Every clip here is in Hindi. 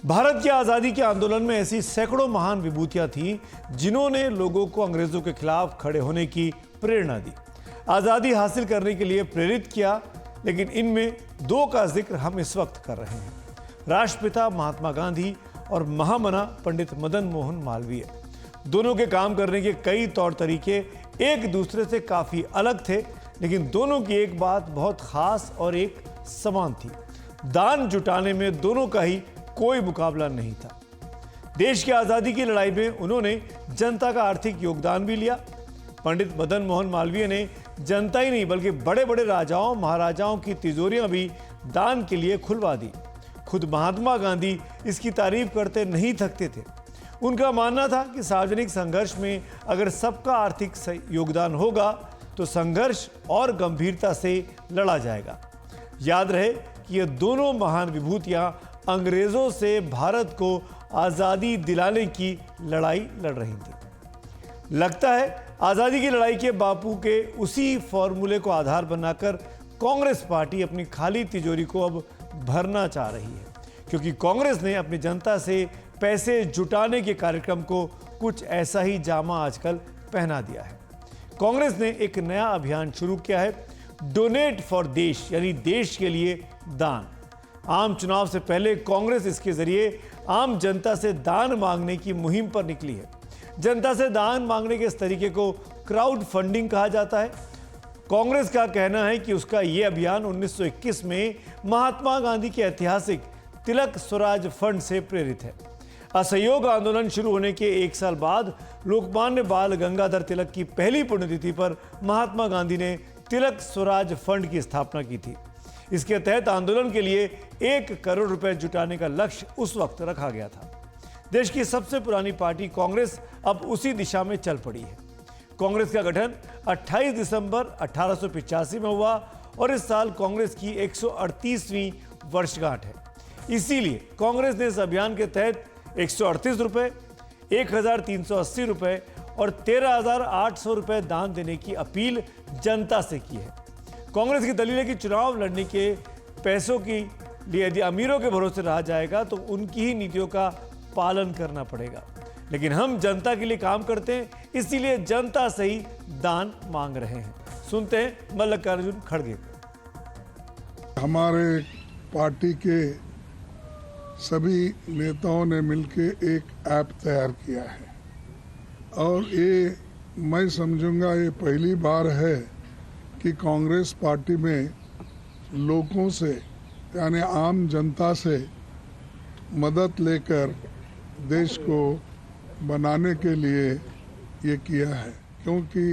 भारत की आज़ादी के आंदोलन में ऐसी सैकड़ों महान विभूतियां थीं जिन्होंने लोगों को अंग्रेजों के खिलाफ खड़े होने की प्रेरणा दी, आज़ादी हासिल करने के लिए प्रेरित किया। लेकिन इनमें दो का जिक्र हम इस वक्त कर रहे हैं, राष्ट्रपिता महात्मा गांधी और महामना पंडित मदन मोहन मालवीय। दोनों के काम करने के कई तौर तरीके एक दूसरे से काफ़ी अलग थे, लेकिन दोनों की एक बात बहुत खास और एक समान थी, दान जुटाने में दोनों का ही कोई मुकाबला नहीं था। देश की आज़ादी की लड़ाई में उन्होंने जनता का आर्थिक योगदान भी लिया। पंडित मदन मोहन मालवीय ने जनता ही नहीं बल्कि बड़े बड़े राजाओं महाराजाओं की तिजोरियां भी दान के लिए खुलवा दी। खुद महात्मा गांधी इसकी तारीफ करते नहीं थकते थे। उनका मानना था कि सार्वजनिक संघर्ष में अगर सबका आर्थिक योगदान होगा तो संघर्ष और गंभीरता से लड़ा जाएगा। याद रहे कि ये दोनों महान विभूतियां अंग्रेजों से भारत को आज़ादी दिलाने की लड़ाई लड़ रही थी। लगता है आज़ादी की लड़ाई के बापू के उसी फॉर्मूले को आधार बनाकर कांग्रेस पार्टी अपनी खाली तिजोरी को अब भरना चाह रही है, क्योंकि कांग्रेस ने अपनी जनता से पैसे जुटाने के कार्यक्रम को कुछ ऐसा ही जामा आजकल पहना दिया है। कांग्रेस ने एक नया अभियान शुरू किया है, डोनेट फॉर देश, यानी देश के लिए दान। आम चुनाव से पहले कांग्रेस इसके जरिए आम जनता से दान मांगने की मुहिम पर निकली है। जनता से दान मांगने के इस तरीके को क्राउड फंडिंग कहा जाता है। कांग्रेस का कहना है कि उसका यह अभियान 1921 में महात्मा गांधी के ऐतिहासिक तिलक स्वराज फंड से प्रेरित है। असहयोग आंदोलन शुरू होने के एक साल बाद लोकमान्य बाल गंगाधर तिलक की पहली पुण्यतिथि पर महात्मा गांधी ने तिलक स्वराज फंड की स्थापना की थी। इसके तहत आंदोलन के लिए 1 करोड़ रुपए जुटाने का लक्ष्य उस वक्त रखा गया था। देश की सबसे पुरानी पार्टी कांग्रेस अब उसी दिशा में चल पड़ी है। कांग्रेस का गठन 28 दिसंबर 1885 में हुआ और इस साल कांग्रेस की 138वीं वर्षगांठ है। इसीलिए कांग्रेस ने इस अभियान के तहत 138 रुपए, 1380 रुपए और 13,800 रुपए दान देने की अपील जनता से की है। कांग्रेस की दलील है कि चुनाव लड़ने के पैसों के लिए यदि अमीरों के भरोसे रहा जाएगा तो उनकी ही नीतियों का पालन करना पड़ेगा। लेकिन हम जनता के लिए काम करते हैं, इसीलिए जनता से ही दान मांग रहे हैं। सुनते हैं मल्लिकार्जुन खड़गे। हमारे पार्टी के सभी नेताओं ने मिलकर एक ऐप तैयार किया है और ये मैं समझूंगा ये पहली बार है कि कांग्रेस पार्टी में लोगों से यानी आम जनता से मदद लेकर देश को बनाने के लिए ये किया है, क्योंकि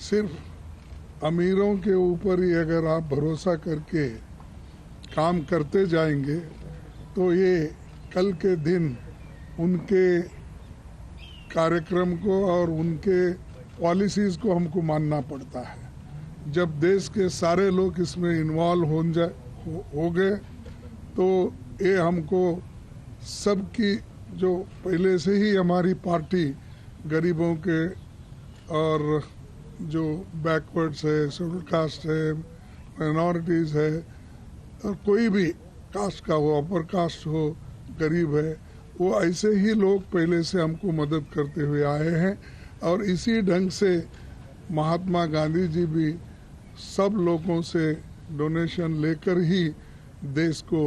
सिर्फ अमीरों के ऊपर ही अगर आप भरोसा करके काम करते जाएंगे तो ये कल के दिन उनके कार्यक्रम को और उनके पॉलिसीज़ को हमको मानना पड़ता है। जब देश के सारे लोग इसमें इन्वॉल्व हो गए तो ये हमको सबकी जो पहले से ही हमारी पार्टी गरीबों के और जो बैकवर्ड्स है, शेड्यूल कास्ट है, माइनॉरिटीज़ है और कोई भी कास्ट का हो, अपर कास्ट हो, गरीब है, वो ऐसे ही लोग पहले से हमको मदद करते हुए आए हैं। और इसी ढंग से महात्मा गांधी जी भी सब लोगों से डोनेशन लेकर ही देश को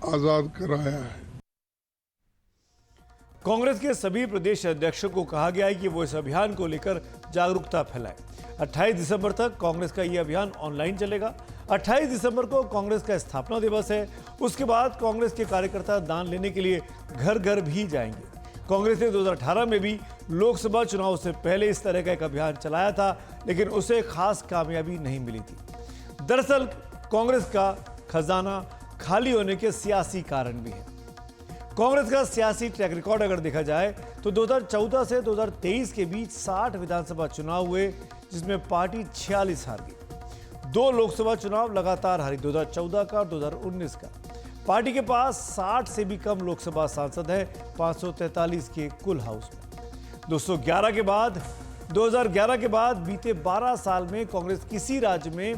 आज़ाद कराया है। कांग्रेस के सभी प्रदेश अध्यक्षों को कहा गया है कि वो इस अभियान को लेकर जागरूकता फैलाएं। 28 दिसंबर तक कांग्रेस का ये अभियान ऑनलाइन चलेगा। 28 दिसंबर को कांग्रेस का स्थापना दिवस है। उसके बाद कांग्रेस के कार्यकर्ता दान लेने के लिए घर घर भी जाएंगे। कांग्रेस ने 2018 में भी लोकसभा चुनाव से पहले इस तरह का एक अभियान चलाया था, लेकिन उसे खास कामयाबी नहीं मिली थी। दरअसल कांग्रेस का खजाना खाली होने के सियासी कारण भी है। कांग्रेस का सियासी ट्रैक रिकॉर्ड अगर देखा जाए तो 2014 से 2023 के बीच 60 विधानसभा चुनाव हुए, जिसमें पार्टी 46 हार गई। 2 लोकसभा चुनाव लगातार हारी, 2014 का और 2019 का। पार्टी के पास 60 से भी कम लोकसभा सांसद हैं 543 के कुल हाउस में। 2011 के बाद बीते 12 साल में कांग्रेस किसी राज्य में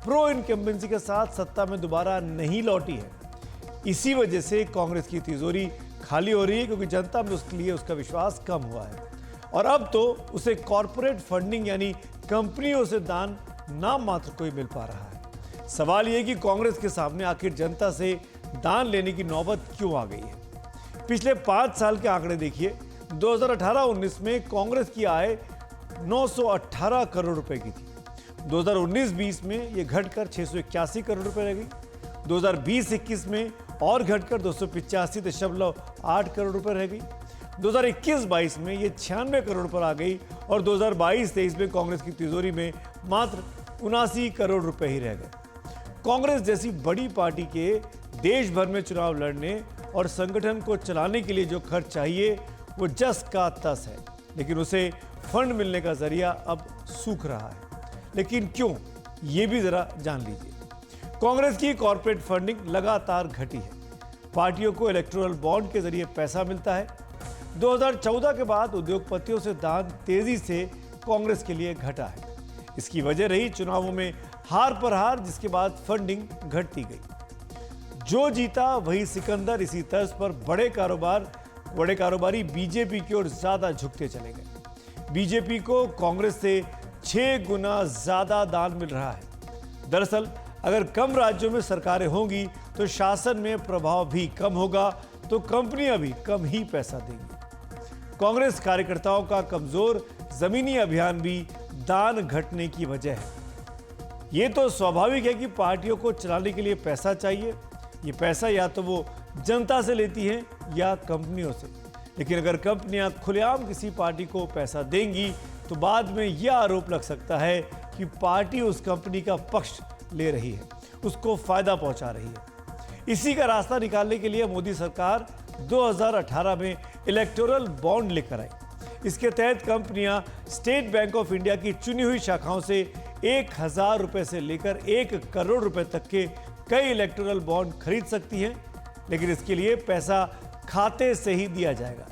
प्रो इनकम्बेंसी के साथ सत्ता में दोबारा नहीं लौटी है। इसी वजह से कांग्रेस की तिजोरी खाली हो रही है, क्योंकि जनता में उसके लिए उसका विश्वास कम हुआ है और अब तो उसे कॉरपोरेट फंडिंग यानी कंपनियों से दान नाम मात्र कोई मिल पा रहा है। सवाल यह कि कांग्रेस के सामने आखिर जनता से दान लेने की नौबत क्यों आ गई है। पिछले 5 साल के आंकड़े देखिए। 2018-19 में कांग्रेस की आय 918 करोड़ रुपए की थी। 2019-20 में यह घटकर 681 करोड़ रुपए रह गई। 2020-21 में और घटकर 285.8 करोड़ रुपए रह गई। 2021-22 में ये 96 करोड़ पर आ गई और 2022-23 में कांग्रेस की तिजोरी में मात्र 79 करोड़ रुपए ही रह गए। कांग्रेस जैसी बड़ी पार्टी के देश भर में चुनाव लड़ने और संगठन को चलाने के लिए जो खर्च चाहिए वो जस का तस है, लेकिन उसे फंड मिलने का जरिया अब सूख रहा है। लेकिन क्यों, ये भी जरा जान लीजिए। कांग्रेस की कॉर्पोरेट फंडिंग लगातार घटी है। पार्टियों को इलेक्टोरल बॉन्ड के जरिए पैसा मिलता है। 2014 के बाद उद्योगपतियों से दान तेजी से कांग्रेस के लिए घटा है। इसकी वजह रही चुनावों में हार पर हार, जिसके बाद फंडिंग घटती गई। जो जीता वही सिकंदर। इसी तर्ज पर बड़े कारोबारी बीजेपी की ओर ज्यादा झुकते चले गए। बीजेपी को कांग्रेस से 6 गुना ज्यादा दान मिल रहा है। दरअसल अगर कम राज्यों में सरकारें होंगी तो शासन में प्रभाव भी कम होगा, तो कंपनियां भी कम ही पैसा देंगी। कांग्रेस कार्यकर्ताओं का कमजोर जमीनी अभियान भी दान घटने की वजह है। यह तो स्वाभाविक है कि पार्टियों को चलाने के लिए पैसा चाहिए। ये पैसा या तो वो जनता से लेती हैं या कंपनियों से। लेकिन अगर कंपनियां खुलेआम किसी पार्टी को पैसा देंगी तो बाद में यह आरोप लग सकता है कि पार्टी उस कंपनी का पक्ष ले रही है, उसको फायदा पहुंचा रही है। इसी का रास्ता निकालने के लिए मोदी सरकार 2018 में इलेक्टोरल बॉन्ड लेकर आई। इसके तहत कंपनियां स्टेट बैंक ऑफ इंडिया की चुनी हुई शाखाओं से 1000 रुपए से लेकर 1 करोड़ रुपए तक के कई इलेक्टोरल बॉन्ड खरीद सकती हैं, लेकिन इसके लिए पैसा खाते से ही दिया जाएगा।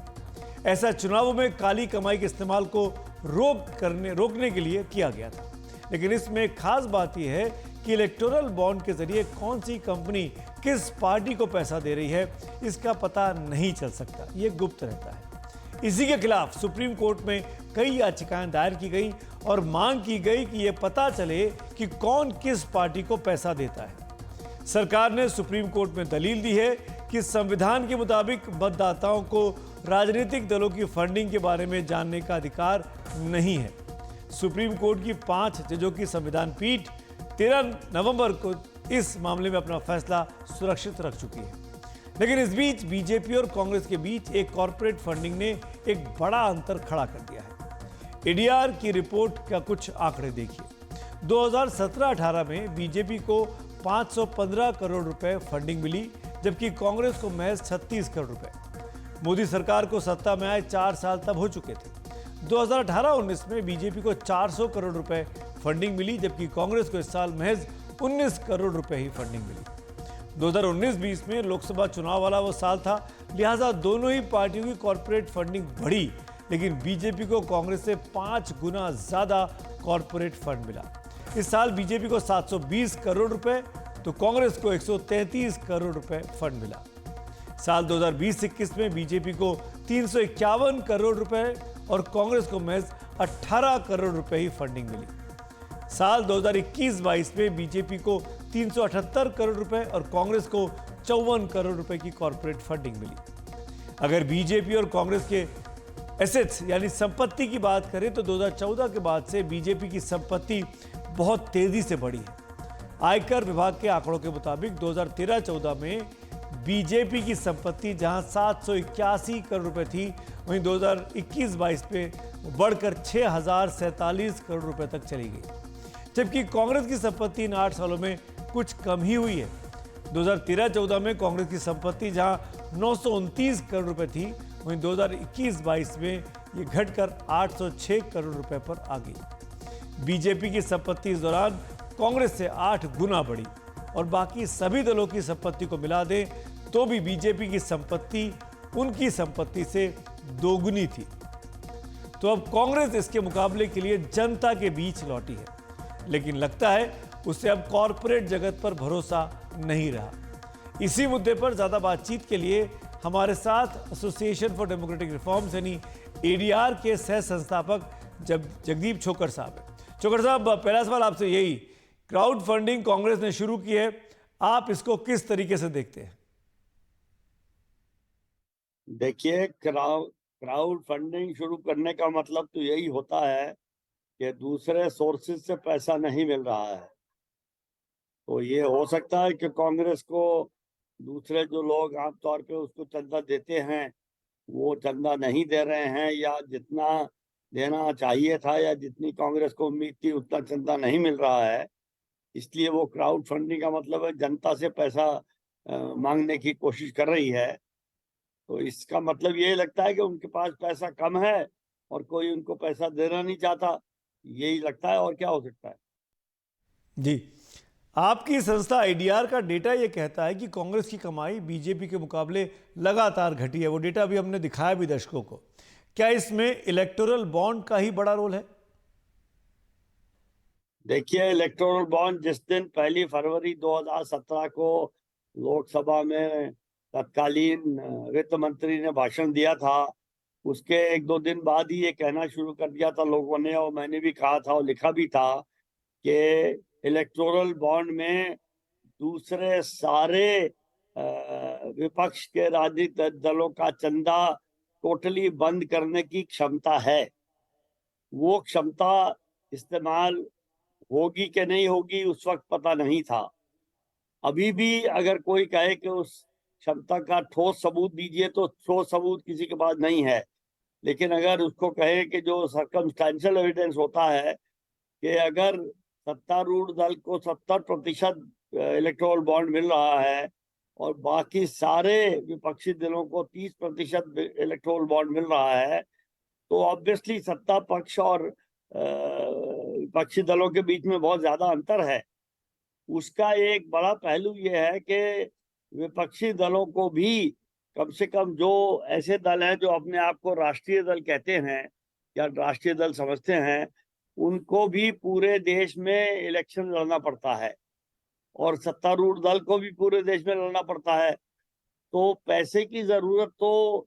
ऐसा चुनावों में काली कमाई के इस्तेमाल को रोकने के लिए किया गया था। लेकिन इसमें खास बात यह है कि इलेक्टोरल बॉन्ड के जरिए कौन सी कंपनी किस पार्टी को पैसा दे रही है, इसका पता नहीं चल सकता, ये गुप्त रहता है। इसी के खिलाफ सुप्रीम कोर्ट में कई याचिकाएं दायर की गई और मांग की गई कि यह पता चले कि कौन किस पार्टी को पैसा देता है। सरकार ने सुप्रीम कोर्ट में दलील दी है कि संविधान के मुताबिक मतदाताओं को राजनीतिक दलों की फंडिंग के बारे में जानने का अधिकार नहीं है। सुप्रीम कोर्ट की 5 जजों की संविधान पीठ 13 नवंबर को इस मामले में अपना फैसला सुरक्षित रख चुकी है। लेकिन इस बीच बीजेपी और कांग्रेस के बीच एक कॉर्पोरेट फंडिंग ने एक बड़ा अंतर खड़ा कर दिया है। एडीआर की रिपोर्ट का कुछ आंकड़े देखिए। 2017-18 में बीजेपी को 515 करोड़ रुपए फंडिंग मिली, जबकि कांग्रेस को महज 36 करोड़ रुपए। मोदी सरकार को सत्ता में आए 4 साल तब हो चुके थे। 2018-19 में बीजेपी को 400 करोड़ रुपए फंडिंग मिली, जबकि कांग्रेस को इस साल महज 19 करोड़ रुपए ही फंडिंग मिली। 2019-20 में लोकसभा चुनाव वाला वो साल था, लिहाजा दोनों ही पार्टियों की कॉर्पोरेट फंडिंग बढ़ी, लेकिन बीजेपी को कांग्रेस से 5 गुना ज्यादा कॉर्पोरेट फंड मिला। इस साल बीजेपी को 720 करोड़ रुपए तो कांग्रेस को 133 करोड़ रुपए फंड मिला। साल 2020-21 में बीजेपी को 351 करोड़ रुपए और कांग्रेस को महज 18 करोड़ रुपए ही फंडिंग मिली। साल 2021-22 में बीजेपी को 378 करोड़ रुपए और कांग्रेस को 54 करोड़ रुपए की कॉर्पोरेट फंडिंग मिली। अगर बीजेपी और कांग्रेस के एसेट्स यानी संपत्ति की बात करें तो 2014 के बाद से बीजेपी की संपत्ति बहुत तेजी से बढ़ी है। आयकर विभाग के आंकड़ों के मुताबिक 2013-14 में बीजेपी की संपत्ति जहां 781 करोड़ रुपए थी, वहीं 2021-22 में बढ़कर 6047 करोड़ रुपए तक चली गई। जबकि कांग्रेस की संपत्ति इन 8 सालों में कुछ कम ही हुई है। 2013-14 में कांग्रेस की संपत्ति जहां 929 करोड़ रुपए थी, वहीं 2021-22 में ये घटकर 806 करोड़ रुपए पर आ गई। बीजेपी की संपत्ति इस दौरान कांग्रेस से 8 गुना बढ़ी और बाकी सभी दलों की संपत्ति को मिला दें तो भी बीजेपी की संपत्ति उनकी संपत्ति से दोगुनी थी। तो अब कांग्रेस इसके मुकाबले के लिए जनता के बीच लौटी है, लेकिन लगता है उसे अब कॉरपोरेट जगत पर भरोसा नहीं रहा। इसी मुद्दे पर ज्यादा बातचीत के लिए हमारे साथ एसोसिएशन फॉर डेमोक्रेटिक रिफॉर्म्स यानी एडीआर के सह संस्थापक जगदीप छोकर साहब हैं। छोकर साहब, पहला सवाल आपसे यही, क्राउड फंडिंग कांग्रेस ने शुरू की है, आप इसको किस तरीके से देखते हैं? देखिए, क्राउड फंडिंग शुरू करने का मतलब तो यही होता है कि दूसरे सोर्सेज से पैसा नहीं मिल रहा है। तो ये हो सकता है कि कांग्रेस को दूसरे जो लोग आमतौर पे उसको चंदा देते हैं वो चंदा नहीं दे रहे हैं, या जितना देना चाहिए था या जितनी कांग्रेस को उम्मीद थी उतना चंदा नहीं मिल रहा है, इसलिए वो क्राउड फंडिंग का मतलब है जनता से पैसा मांगने की कोशिश कर रही है। तो इसका मतलब ये लगता है कि उनके पास पैसा कम है और कोई उनको पैसा देना नहीं चाहता, यही लगता है, और क्या हो सकता है। जी, आपकी संस्था एडीआर का डेटा यह कहता है कि कांग्रेस की कमाई बीजेपी के मुकाबले लगातार घटी है। वो डेटा भी हमने दिखाया भी दर्शकों को। क्या इसमें इलेक्टोरल बॉन्ड का ही बड़ा रोल है? देखिए, इलेक्टोरल बॉन्ड जिस दिन 1 फरवरी 2017 को लोकसभा में तत्कालीन वित्त मंत्री ने भाषण दिया था, उसके 1-2 दिन बाद ही ये कहना शुरू कर दिया था लोगों ने, और मैंने भी कहा था और लिखा भी था कि इलेक्टोरल बॉन्ड में दूसरे सारे विपक्ष के राजनीतिक दलों का चंदा टोटली बंद करने की क्षमता है। वो क्षमता इस्तेमाल होगी कि नहीं होगी उस वक्त पता नहीं था। अभी भी अगर कोई कहे कि उस क्षमता का ठोस सबूत दीजिए, तो ठोस सबूत किसी के पास नहीं है। लेकिन अगर उसको कहे कि जो सर्कमस्टेंशियल एविडेंस होता है कि अगर सत्तारूढ़ दल को 70% इलेक्टोरल बॉन्ड मिल रहा है और बाकी सारे विपक्षी दलों को 30% इलेक्टोरल बॉन्ड मिल रहा है, तो ऑब्वियसली सत्ता पक्ष और विपक्षी दलों के बीच में बहुत ज्यादा अंतर है। उसका एक बड़ा पहलू यह है कि विपक्षी दलों को भी, कम से कम जो ऐसे दल हैं जो अपने आप को राष्ट्रीय दल कहते हैं या राष्ट्रीय दल समझते हैं, उनको भी पूरे देश में इलेक्शन लड़ना पड़ता है और सत्तारूढ़ दल को भी पूरे देश में लड़ना पड़ता है। तो पैसे की जरूरत तो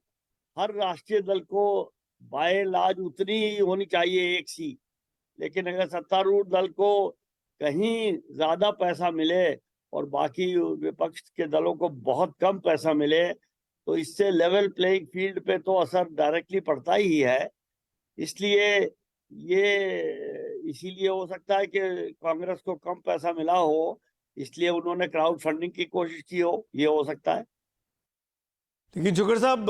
हर राष्ट्रीय दल को बाय लाज उतनी ही होनी चाहिए, एक सी। लेकिन अगर सत्तारूढ़ दल को कहीं ज्यादा पैसा मिले और बाकी विपक्ष के दलों को बहुत कम पैसा मिले, तो इससे लेवल प्लेइंग फील्ड पे तो असर डायरेक्टली पड़ता ही है। इसलिए इसीलिए हो सकता है कि कांग्रेस को कम पैसा मिला हो, इसलिए उन्होंने क्राउड फंडिंग की कोशिश की हो, ये हो सकता है। लेकिन जोकर साहब,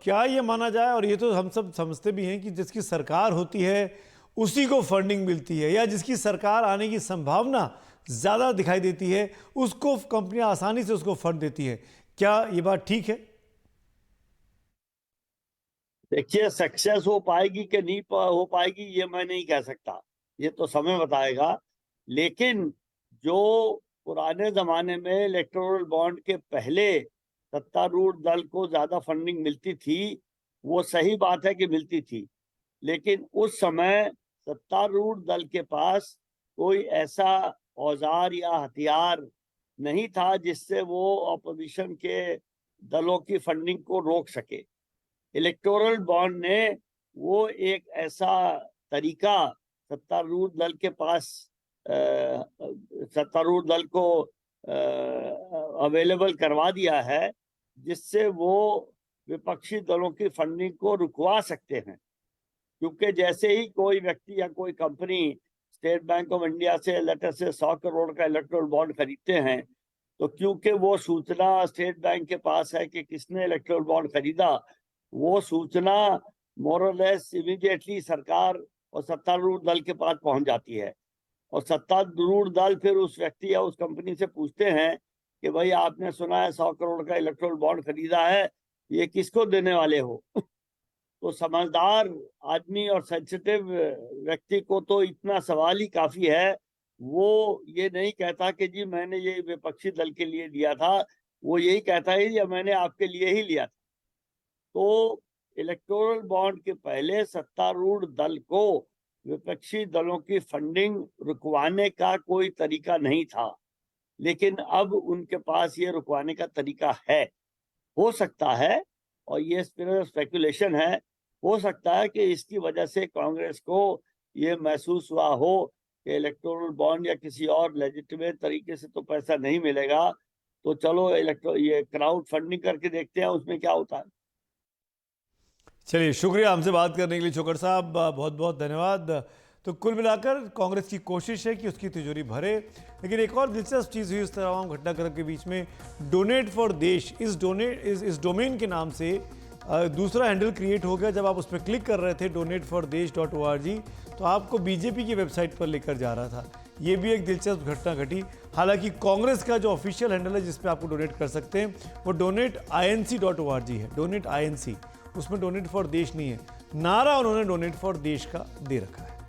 क्या ये माना जाए, और ये तो हम सब समझते भी हैं कि जिसकी सरकार होती है उसी को फंडिंग मिलती है, या जिसकी सरकार आने की संभावना ज्यादा दिखाई देती है उसको कंपनियां आसानी से उसको फंड देती है। क्या ये बात ठीक है? देखिए, सक्सेस हो पाएगी कि नहीं हो पाएगी ये मैं नहीं कह सकता, ये तो समय बताएगा। लेकिन जो पुराने जमाने में इलेक्टोरल बॉन्ड के पहले सत्तारूढ़ दल को ज्यादा फंडिंग मिलती थी, वो सही बात है कि मिलती थी। लेकिन उस समय सत्तारूढ़ दल के पास कोई ऐसा औजार या हथियार नहीं था जिससे वो ऑपोजिशन के दलों की फंडिंग को रोक सके। इलेक्टोरल बॉन्ड ने वो एक ऐसा तरीका सत्तारूढ़ दल के पास, सत्तारूढ़ दल को अवेलेबल करवा दिया है, जिससे वो विपक्षी दलों की फंडिंग को रुकवा सकते हैं। क्योंकि जैसे ही कोई व्यक्ति या कोई company state bank of India से लेटर से 100 करोड़ का इलेक्टोरल बॉन्ड खरीदते हैं, तो क्योंकि वो सूचना स्टेट बैंक के पास है कि किसने इलेक्टोरल बॉन्ड खरीदा, वो सूचना मोरलेस इमीडिएटली सरकार और सत्तारूढ़ दल के पास पहुंच जाती है। और सत्तारूढ़ दल फिर उस व्यक्ति या उस कंपनी से पूछते हैं कि भाई आपने सुना है 100 करोड़ का इलेक्टोरल बॉन्ड खरीदा है, ये किसको देने वाले हो? तो समझदार आदमी और सेंसिटिव व्यक्ति को तो इतना सवाल ही काफी है। वो ये नहीं कहता कि जी मैंने ये विपक्षी दल के लिए लिया था, वो यही कहता है या मैंने आपके लिए ही लिया था। तो इलेक्टोरल बॉन्ड के पहले सत्तारूढ़ दल को विपक्षी दलों की फंडिंग रुकवाने का कोई तरीका नहीं था। लेकिन अब उनके पास ये रुकवाने का तरीका है। हो सकता है, और ये स्पेकुलेशन है, हो सकता है कि इसकी वजह से कांग्रेस को ये महसूस हुआ हो कि इलेक्टोरल बॉन्ड या किसी और लेजिटिमेट तरीके से तो पैसा नहीं मिलेगा, तो चलो ये क्राउड फंडिंग करके देखते हैं उसमें क्या होता है। चलिए, शुक्रिया हमसे बात करने के लिए छोकर साहब, बहुत बहुत धन्यवाद। तो कुल मिलाकर कांग्रेस की कोशिश है कि उसकी तिजोरी भरे, लेकिन एक और दिलचस्प चीज़ हुई इस तमाम घटनाक्रम के बीच में। डोनेट फॉर देश, इस डोमेन के नाम से दूसरा हैंडल क्रिएट हो गया। जब आप उस पर क्लिक कर रहे थे donatfordesh.org, तो आपको बीजेपी की वेबसाइट पर लेकर जा रहा था। ये भी एक दिलचस्प घटना घटी। हालांकि कांग्रेस का जो ऑफिशियल हैंडल है जिस पे आपको डोनेट कर सकते हैं वो donatinc.org है, डोनेट INC, उसमें डोनेट फॉर देश नहीं है। नारा उन्होंने डोनेट फॉर देश का दे रखा है।